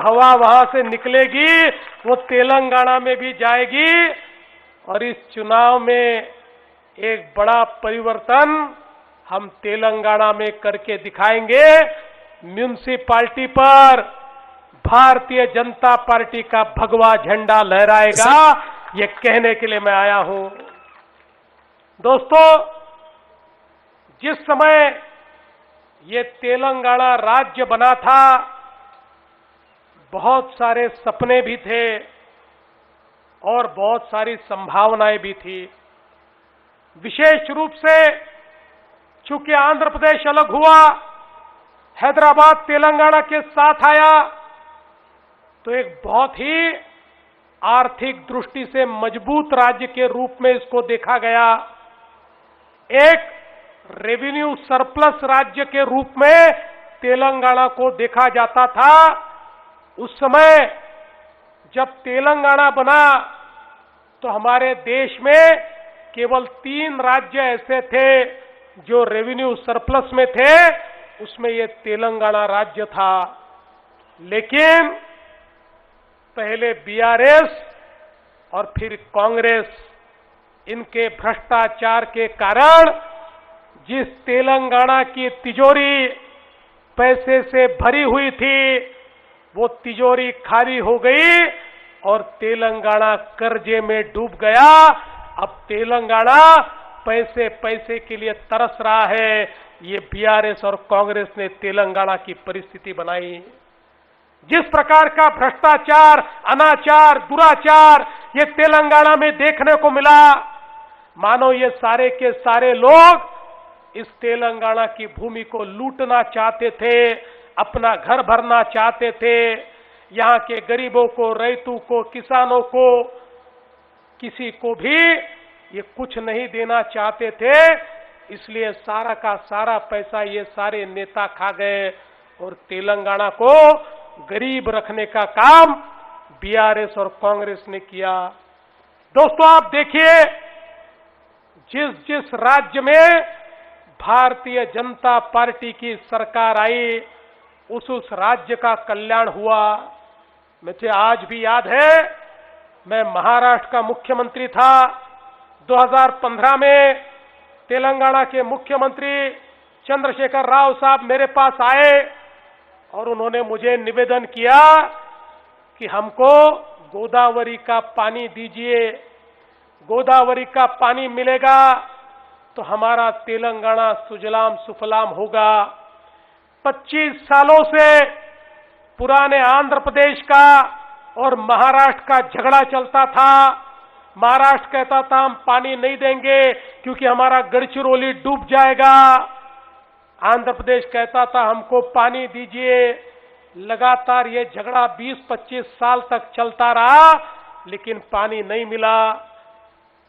हवा वहां से निकलेगी वो तेलंगाना में भी जाएगी और इस चुनाव में एक बड़ा परिवर्तन हम तेलंगाना में करके दिखाएंगे। म्युनिसिपैलिटी पर भारतीय जनता पार्टी का भगवा झंडा लहराएगा, ये कहने के लिए मैं आया हूं। दोस्तों, जिस समय ये तेलंगाना राज्य बना था, बहुत सारे सपने भी थे और बहुत सारी संभावनाएं भी थी। विशेष रूप से चूंकि आंध्र प्रदेश अलग हुआ, हैदराबाद तेलंगाना के साथ आया, तो एक बहुत ही आर्थिक दृष्टि से मजबूत राज्य के रूप में इसको देखा गया। एक रेवेन्यू सरप्लस राज्य के रूप में तेलंगाना को देखा जाता था। उस समय जब तेलंगाना बना तो हमारे देश में केवल 3 राज्य ऐसे थे जो रेवेन्यू सरप्लस में थे, उसमें ये तेलंगाना राज्य था। लेकिन पहले बीआरएस और फिर कांग्रेस, इनके भ्रष्टाचार के कारण जिस तेलंगाना की तिजोरी पैसे से भरी हुई थी, वो तिजोरी खाली हो गई और तेलंगाना कर्जे में डूब गया। अब तेलंगाना पैसे पैसे के लिए तरस रहा है। ये बीआरएस और कांग्रेस ने तेलंगाना की परिस्थिति बनाई। जिस प्रकार का भ्रष्टाचार, अनाचार, दुराचार ये तेलंगाना में देखने को मिला, मानो ये सारे के सारे लोग इस तेलंगाना की भूमि को लूटना चाहते थे, अपना घर भरना चाहते थे। यहां के गरीबों को, रैतों को, किसानों को, किसी को भी ये कुछ नहीं देना चाहते थे। इसलिए सारा का सारा पैसा ये सारे नेता खा गए और तेलंगाना को गरीब रखने का काम बीआरएस और कांग्रेस ने किया। दोस्तों, आप देखिए, जिस जिस राज्य में भारतीय जनता पार्टी की सरकार आई, उस राज्य का कल्याण हुआ। मुझे आज भी याद है, मैं महाराष्ट्र का मुख्यमंत्री था। 2015 में तेलंगाना के मुख्यमंत्री चंद्रशेखर राव साहब मेरे पास आए और उन्होंने मुझे निवेदन किया कि हमको गोदावरी का पानी दीजिए। गोदावरी का पानी मिलेगा तो हमारा तेलंगाना सुजलाम सुफलाम होगा। 25 सालों से पुराने आंध्र प्रदेश का और महाराष्ट्र का झगड़ा चलता था। महाराष्ट्र कहता था हम पानी नहीं देंगे क्योंकि हमारा गढ़चिरौली डूब जाएगा। आंध्र प्रदेश कहता था हमको पानी दीजिए। लगातार ये झगड़ा 20-25 साल तक चलता रहा, लेकिन पानी नहीं मिला।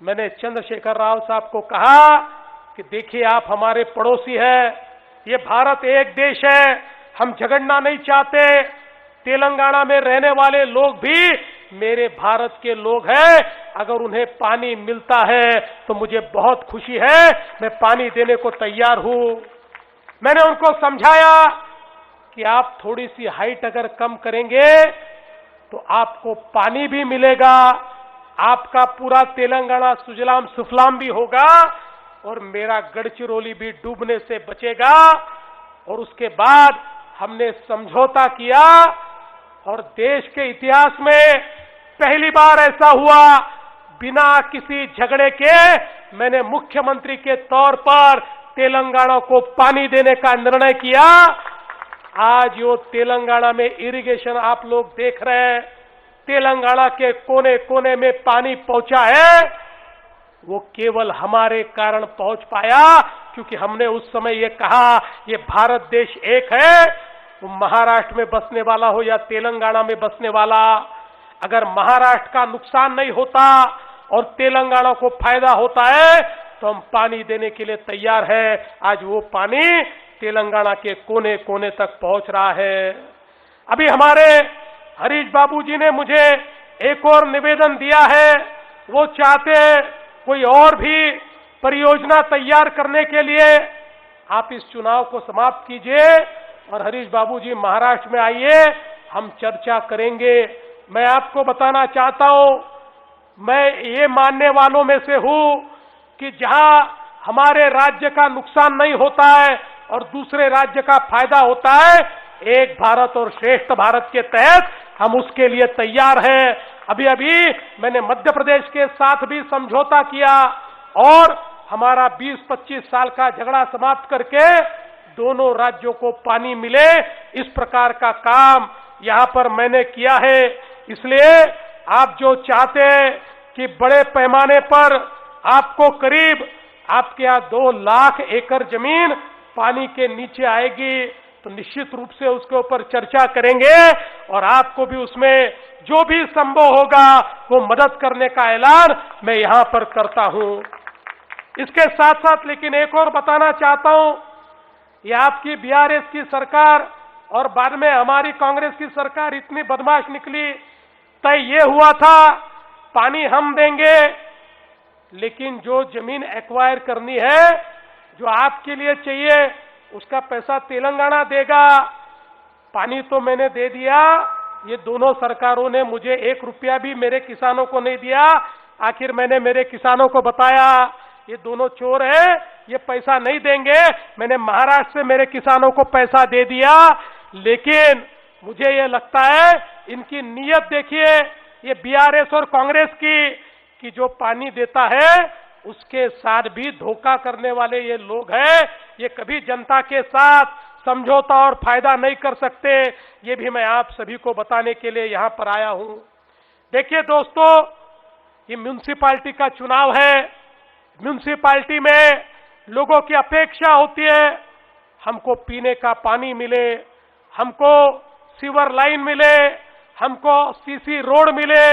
मैंने चंद्रशेखर राव साहब को कहा कि देखिए, आप हमारे पड़ोसी हैं, ये भारत एक देश है, हम झगड़ना नहीं चाहते। तेलंगाना में रहने वाले लोग भी मेरे भारत के लोग हैं। अगर उन्हें पानी मिलता है तो मुझे बहुत खुशी है, मैं पानी देने को तैयार हूं। मैंने उनको समझाया कि आप थोड़ी सी हाइट अगर कम करेंगे तो आपको पानी भी मिलेगा, आपका पूरा तेलंगाना सुजलाम सुफलाम भी होगा और मेरा गढ़चिरौली भी डूबने से बचेगा। और उसके बाद हमने समझौता किया और देश के इतिहास में पहली बार ऐसा हुआ, बिना किसी झगड़े के मैंने मुख्यमंत्री के तौर पर तेलंगाना को पानी देने का निर्णय किया। आज वो तेलंगाना में इरिगेशन आप लोग देख रहे हैं, तेलंगाना के कोने कोने में पानी पहुंचा है। वो केवल हमारे कारण पहुंच पाया क्योंकि हमने उस समय ये कहा, ये भारत देश एक है। वो महाराष्ट्र में बसने वाला हो या तेलंगाना में बसने वाला, अगर महाराष्ट्र का नुकसान नहीं होता और तेलंगाना को फायदा होता है तो हम पानी देने के लिए तैयार है। आज वो पानी तेलंगाना के कोने कोने तक पहुंच रहा है। अभी हमारे हरीश बाबू जी ने मुझे एक और निवेदन दिया है। वो चाहते हैं कोई और भी परियोजना तैयार करने के लिए। आप इस चुनाव को समाप्त कीजिए और हरीश बाबू जी महाराष्ट्र में आइए, हम चर्चा करेंगे। मैं आपको बताना चाहता हूं, मैं ये मानने वालों में से हूं कि जहां हमारे राज्य का नुकसान नहीं होता है और दूसरे राज्य का फायदा होता है, एक भारत और श्रेष्ठ भारत के तहत हम उसके लिए तैयार हैं। अभी अभी मैंने मध्य प्रदेश के साथ भी समझौता किया और हमारा 20-25 साल का झगड़ा समाप्त करके दोनों राज्यों को पानी मिले, इस प्रकार का काम यहां पर मैंने किया है। इसलिए आप जो चाहते हैं कि बड़े पैमाने पर आपको करीब आपके यहां 2 लाख एकड़ जमीन पानी के नीचे आएगी, तो निश्चित रूप से उसके ऊपर चर्चा करेंगे और आपको भी उसमें जो भी संभव होगा वो मदद करने का ऐलान मैं यहां पर करता हूं। इसके साथ साथ लेकिन एक और बताना चाहता हूं, ये आपकी बीआरएस की सरकार और बाद में हमारी कांग्रेस की सरकार इतनी बदमाश निकली। तय ये हुआ था पानी हम देंगे, लेकिन जो जमीन एक्वायर करनी है, जो आपके लिए चाहिए, उसका पैसा तेलंगाना देगा। पानी तो मैंने दे दिया, ये दोनों सरकारों ने मुझे 1 रुपया भी मेरे किसानों को नहीं दिया। आखिर मैंने मेरे किसानों को बताया ये दोनों चोर हैं, ये पैसा नहीं देंगे। मैंने महाराष्ट्र से मेरे किसानों को पैसा दे दिया, लेकिन मुझे ये लगता है इनकी नीयत देखिए, ये बीआरएस और कांग्रेस की, कि जो पानी देता है उसके साथ भी धोखा करने वाले ये लोग हैं। ये कभी जनता के साथ समझौता और फायदा नहीं कर सकते। ये भी मैं आप सभी को बताने के लिए यहां पर आया हूं। देखिए दोस्तों, ये म्युनिसिपैलिटी का चुनाव है। म्युनिसिपैलिटी में लोगों की अपेक्षा होती है हमको पीने का पानी मिले, हमको सीवर लाइन मिले, हमको सीसी रोड मिले,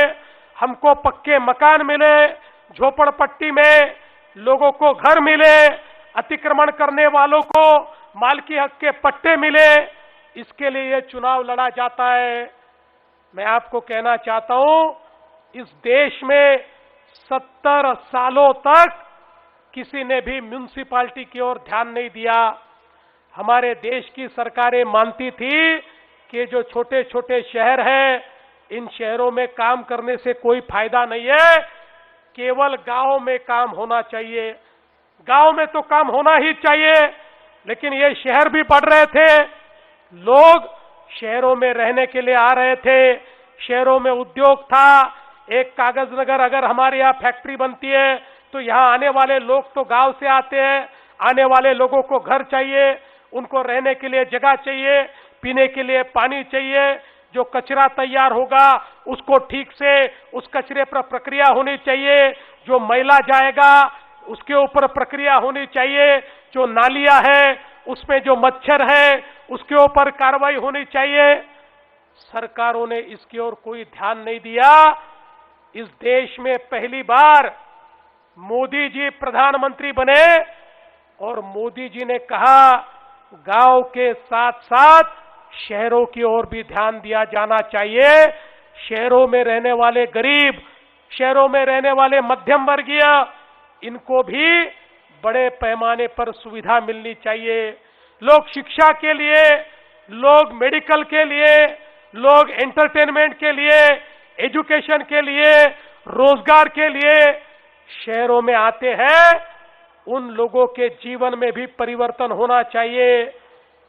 हमको पक्के मकान मिले, झोपड़पट्टी में लोगों को घर मिले, अतिक्रमण करने वालों को मालकी हक के पट्टे मिले। इसके लिए ये चुनाव लड़ा जाता है। मैं आपको कहना चाहता हूं, इस देश में 70 सालों तक किसी ने भी म्युनिसिपैलिटी की ओर ध्यान नहीं दिया। हमारे देश की सरकारें मानती थी कि जो छोटे छोटे शहर हैं, इन शहरों में काम करने से कोई फायदा नहीं है, केवल गांव में काम होना चाहिए। गांव में तो काम होना ही चाहिए, लेकिन ये शहर भी बढ़ रहे थे, लोग शहरों में रहने के लिए आ रहे थे, शहरों में उद्योग था। एक कागज नगर अगर हमारे यहाँ फैक्ट्री बनती है तो यहाँ आने वाले लोग तो गांव से आते हैं। आने वाले लोगों को घर चाहिए, उनको रहने के लिए जगह चाहिए, पीने के लिए पानी चाहिए। जो कचरा तैयार होगा उसको ठीक से उस कचरे पर प्रक्रिया होनी चाहिए। जो मैला जाएगा उसके ऊपर प्रक्रिया होनी चाहिए। जो नालियां है उसमें जो मच्छर है उसके ऊपर कार्रवाई होनी चाहिए। सरकारों ने इसकी ओर कोई ध्यान नहीं दिया। इस देश में पहली बार मोदी जी प्रधानमंत्री बने और मोदी जी ने कहा गांव के साथ साथ शहरों की ओर भी ध्यान दिया जाना चाहिए। शहरों में रहने वाले गरीब, शहरों में रहने वाले मध्यम वर्गीय, इनको भी बड़े पैमाने पर सुविधा मिलनी चाहिए। लोग शिक्षा के लिए, लोग मेडिकल के लिए, लोग एंटरटेनमेंट के लिए, एजुकेशन के लिए, रोजगार के लिए शहरों में आते हैं। उन लोगों के जीवन में भी परिवर्तन होना चाहिए।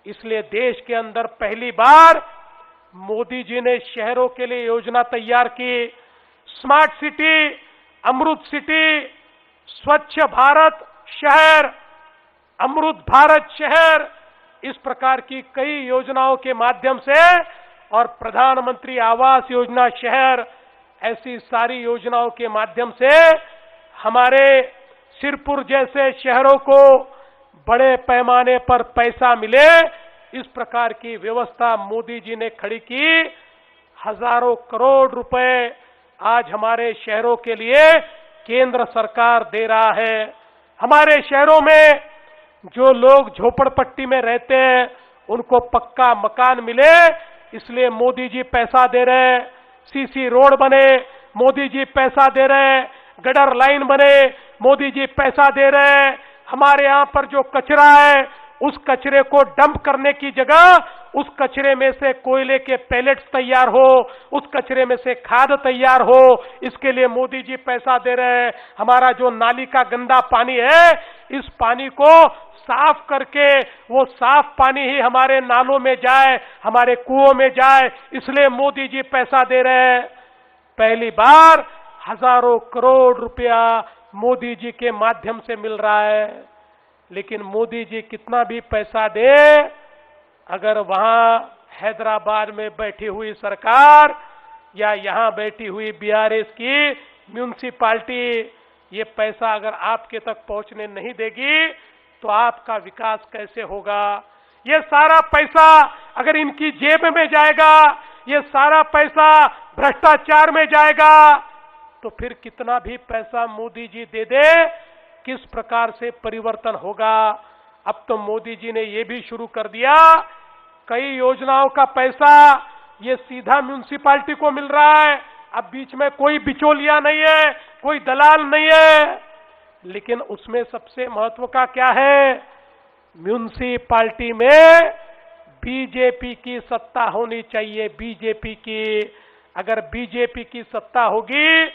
इसलिए देश के अंदर पहली बार मोदी जी ने शहरों के लिए योजना तैयार की। स्मार्ट सिटी, अमृत सिटी, स्वच्छ भारत शहर, अमृत भारत शहर, इस प्रकार की कई योजनाओं के माध्यम से, और प्रधानमंत्री आवास योजना शहर, ऐसी सारी योजनाओं के माध्यम से हमारे सिरपुर जैसे शहरों को बड़े पैमाने पर पैसा मिले। इस प्रकार की व्यवस्था मोदी जी ने खड़ी की। हजारों करोड़ रुपए आज हमारे शहरों के लिए केंद्र सरकार दे रहा है। हमारे शहरों में जो लोग झोपड़पट्टी में रहते हैं उनको पक्का मकान मिले, इसलिए मोदी जी पैसा दे रहे हैं। सीसी रोड बने, मोदी जी पैसा दे रहे हैं। गटर लाइन बने, मोदी जी पैसा दे रहे हैं। हमारे यहाँ पर जो कचरा है उस कचरे को डंप करने की जगह उस कचरे में से कोयले के पैलेट्स तैयार हो, उस कचरे में से खाद तैयार हो, इसके लिए मोदी जी पैसा दे रहे हैं। हमारा जो नाली का गंदा पानी है, इस पानी को साफ करके वो साफ पानी ही हमारे नालों में जाए, हमारे कुओं में जाए, इसलिए मोदी जी पैसा दे रहे हैं। पहली बार हजारों करोड़ रुपया मोदी जी के माध्यम से मिल रहा है। लेकिन मोदी जी कितना भी पैसा दे, अगर वहां हैदराबाद में बैठी हुई सरकार या यहां बैठी हुई बीआरएस की म्यूनिसिपालिटी ये पैसा अगर आपके तक पहुंचने नहीं देगी तो आपका विकास कैसे होगा? ये सारा पैसा अगर इनकी जेब में जाएगा, ये सारा पैसा भ्रष्टाचार में जाएगा, तो फिर कितना भी पैसा मोदी जी दे दे, किस प्रकार से परिवर्तन होगा? अब तो मोदी जी ने ये भी शुरू कर दिया, कई योजनाओं का पैसा ये सीधा म्यूनिसिपालिटी को मिल रहा है। अब बीच में कोई बिचौलिया नहीं है, कोई दलाल नहीं है। लेकिन उसमें सबसे महत्व का क्या है? म्यूनिसिपालिटी में बीजेपी की सत्ता होनी चाहिए। बीजेपी की, अगर बीजेपी की सत्ता होगी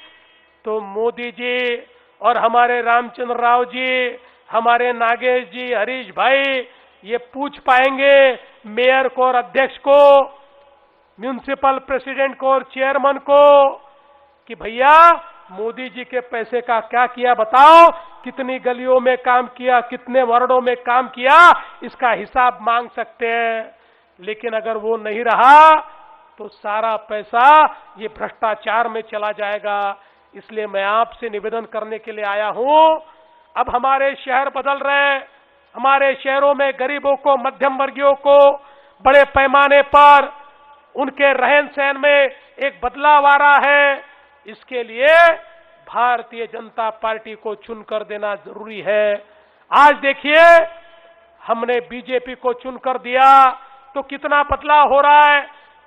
तो मोदी जी और हमारे रामचंद्र राव जी, हमारे नागेश जी, हरीश भाई ये पूछ पाएंगे मेयर को और अध्यक्ष को, म्यूनिसिपल प्रेसिडेंट को और चेयरमैन को कि भैया मोदी जी के पैसे का क्या किया बताओ, कितनी गलियों में काम किया, कितने वार्डों में काम किया, इसका हिसाब मांग सकते हैं। लेकिन अगर वो नहीं रहा तो सारा पैसा ये भ्रष्टाचार में चला जाएगा। इसलिए मैं आपसे निवेदन करने के लिए आया हूं। अब हमारे शहर बदल रहे हैं, हमारे शहरों में गरीबों को, मध्यम वर्गीयों को बड़े पैमाने पर उनके रहन सहन में एक बदलाव आ रहा है। इसके लिए भारतीय जनता पार्टी को चुनकर देना जरूरी है। आज देखिए हमने बीजेपी को चुनकर दिया तो कितना बदलाव हो रहा है।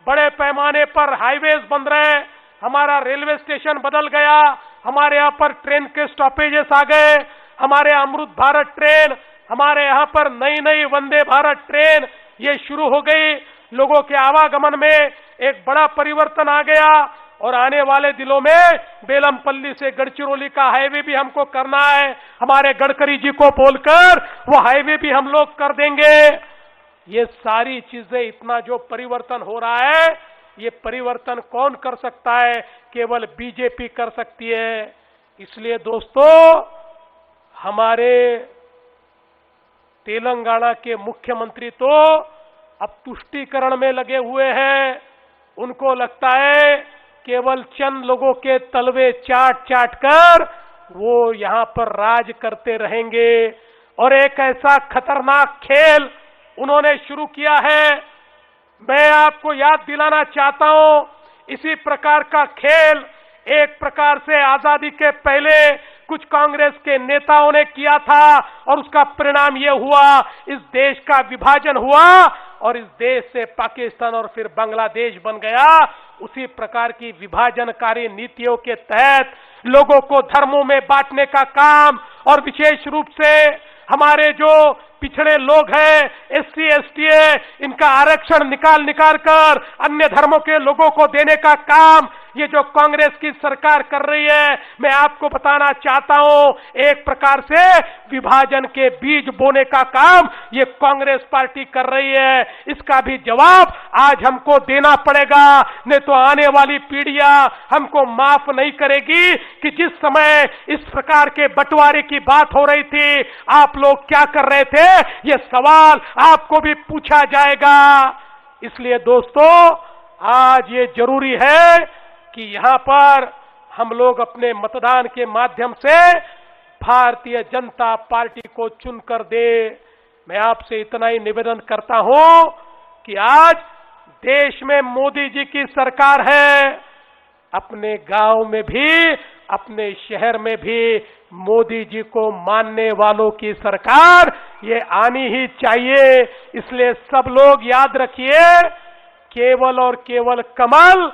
बड़े पैमाने पर हाईवेज बन रहे हैं, हमारा रेलवे स्टेशन बदल गया, हमारे यहाँ पर ट्रेन के स्टॉपेजेस आ गए, हमारे अमृत भारत ट्रेन, हमारे यहाँ पर नई नई वंदे भारत ट्रेन ये शुरू हो गई। लोगों के आवागमन में एक बड़ा परिवर्तन आ गया और आने वाले दिनों में बेलमपल्ली से गढ़चिरौली का हाईवे भी हमको करना है। हमारे गडकरी जी को बोलकर वो हाईवे भी हम लोग कर देंगे। ये सारी चीजें, इतना जो परिवर्तन हो रहा है, ये परिवर्तन कौन कर सकता है? केवल बीजेपी कर सकती है। इसलिए दोस्तों, हमारे तेलंगाना के मुख्यमंत्री तो अब तुष्टीकरण में लगे हुए हैं। उनको लगता है केवल चंद लोगों के तलवे चाट चाट कर वो यहां पर राज करते रहेंगे। और एक ऐसा खतरनाक खेल उन्होंने शुरू किया है, मैं आपको याद दिलाना चाहता हूं। इसी प्रकार का खेल एक प्रकार से आजादी के पहले कुछ कांग्रेस के नेताओं ने किया था और उसका परिणाम यह हुआ, इस देश का विभाजन हुआ और इस देश से पाकिस्तान और फिर बांग्लादेश बन गया। उसी प्रकार की विभाजनकारी नीतियों के तहत लोगों को धर्मों में बांटने का काम और विशेष रूप से हमारे जो पिछड़े लोग हैं, एससी एसटी है, इनका आरक्षण निकाल कर अन्य धर्मों के लोगों को देने का काम ये जो कांग्रेस की सरकार कर रही है, मैं आपको बताना चाहता हूं, एक प्रकार से विभाजन के बीज बोने का काम ये कांग्रेस पार्टी कर रही है। इसका भी जवाब आज हमको देना पड़ेगा, नहीं तो आने वाली पीढ़ियां हमको माफ नहीं करेगी कि जिस समय इस प्रकार के बंटवारे की बात हो रही थी, आप लोग क्या कर रहे थे, ये सवाल आपको भी पूछा जाएगा। इसलिए दोस्तों, आज ये जरूरी है कि यहां पर हम लोग अपने मतदान के माध्यम से भारतीय जनता पार्टी को चुनकर दे। मैं आपसे इतना ही निवेदन करता हूं कि आज देश में मोदी जी की सरकार है, अपने गांव में भी, अपने शहर में भी मोदी जी को मानने वालों की सरकार ये आनी ही चाहिए। इसलिए सब लोग याद रखिए, केवल और केवल कमल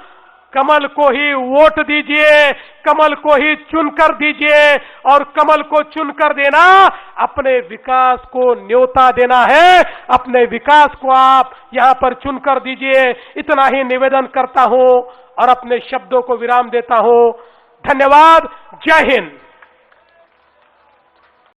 कमल को ही वोट दीजिए, कमल को ही चुनकर दीजिए, और कमल को चुनकर देना अपने विकास को न्योता देना है। अपने विकास को आप यहां पर चुनकर दीजिए, इतना ही निवेदन करता हूं और अपने शब्दों को विराम देता हूं। धन्यवाद। जय हिंद।